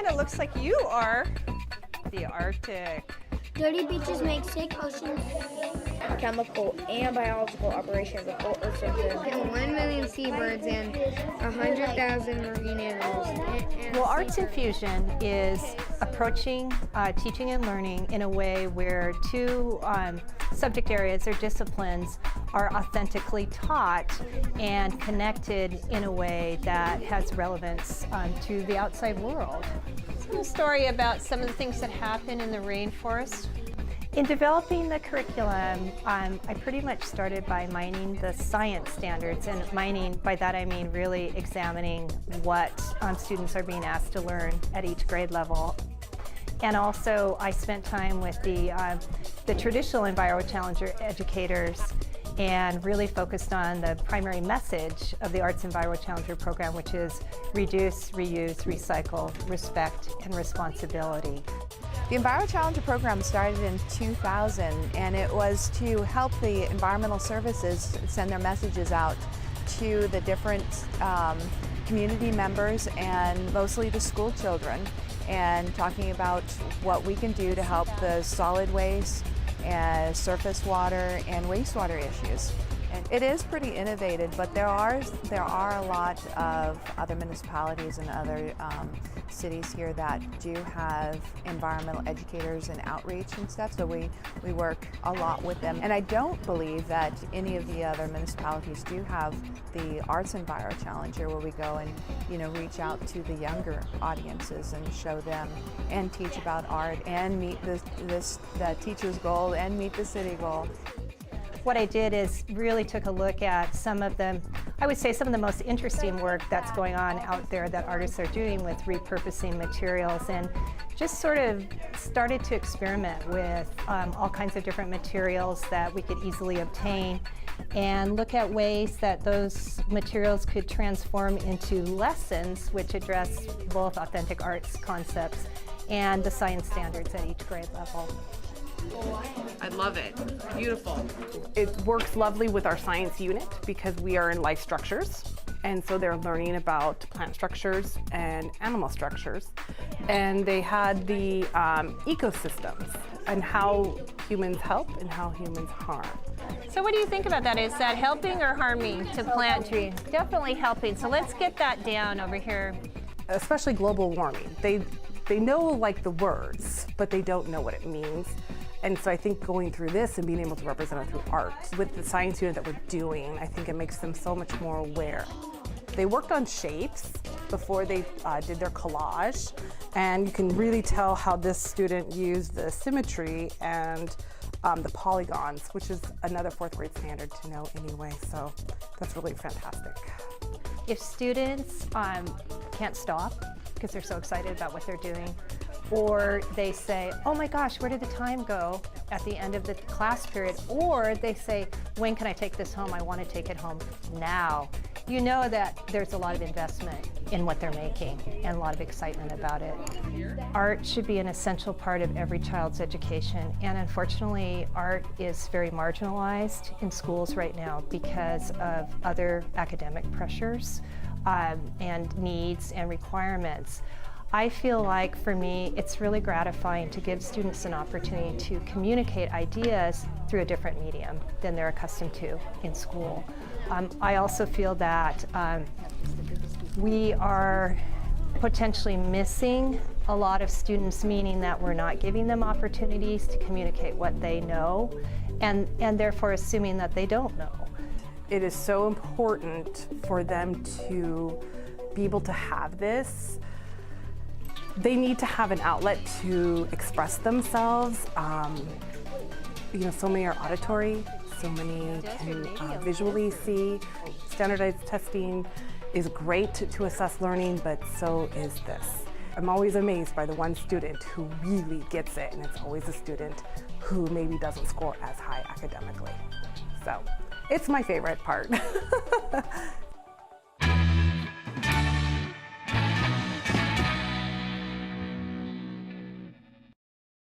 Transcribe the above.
And it looks like you are the Arctic. Dirty beaches make sick oceans. Chemical and biological operations of all Earth surfaces. 1 million seabirds and 100,000 marine animals. Well, Arts Infusion is approaching teaching and learning in a way where two subject areas or disciplines are authentically taught and connected in a way that has relevance to the outside world. A story about some of the things that happen in the rainforest. In developing the curriculum, I pretty much started by mining the science standards, and mining, by that I mean really examining what students are being asked to learn at each grade level. And also I spent time with the traditional EnviroChallenger educators and really focused on the primary message of the Arts EnviroChallenger program, which is reduce, reuse, recycle, respect, and responsibility. The EnviroChallenger program started in 2000, and it was to help the environmental services send their messages out to the different community members and mostly the school children, and talking about what we can do to help the solid waste and surface water and wastewater issues. And it is pretty innovative, but there are a lot of other municipalities and other cities here that do have environmental educators and outreach and stuff, so we work a lot with them. And I don't believe that any of the other municipalities do have the Arts EnviroChallenger, where we go and reach out to the younger audiences and show them and teach about art and meet the teacher's goal and meet the city goal. What I did is really took a look at some of the, I would say some of the most interesting work that's going on out there that artists are doing with repurposing materials, and just sort of started to experiment with all kinds of different materials that we could easily obtain and look at ways that those materials could transform into lessons which address both authentic arts concepts and the science standards at each grade level. I love it. Beautiful. It works lovely with our science unit because we are in life structures, and so they're learning about plant structures and animal structures, and they had the ecosystems and how humans help and how humans harm. So what do you think about that? Is that helping or harming to plant trees? Definitely helping. So let's get that down over here. Especially global warming. They know like the words, but they don't know what it means. And so I think going through this and being able to represent it through art, with the science unit that we're doing, I think it makes them so much more aware. They worked on shapes before they did their collage, and you can really tell how this student used the symmetry and the polygons, which is another fourth grade standard to know anyway, so that's really fantastic. If students can't stop because they're so excited about what they're doing, or they say, oh my gosh, where did the time go at the end of the class period? Or they say, when can I take this home? I want to take it home now. You know that there's a lot of investment in what they're making and a lot of excitement about it. Art should be an essential part of every child's education, and unfortunately, art is very marginalized in schools right now because of other academic pressures and needs and requirements. I feel like, for me, it's really gratifying to give students an opportunity to communicate ideas through a different medium than they're accustomed to in school. I also feel that we are potentially missing a lot of students, meaning that we're not giving them opportunities to communicate what they know, and therefore assuming that they don't know. It is so important for them to be able to have this. They need to have an outlet to express themselves. So many are auditory, so many can visually see. Standardized testing is great to assess learning, but so is this. I'm always amazed by the one student who really gets it, and it's always a student who maybe doesn't score as high academically. So it's my favorite part.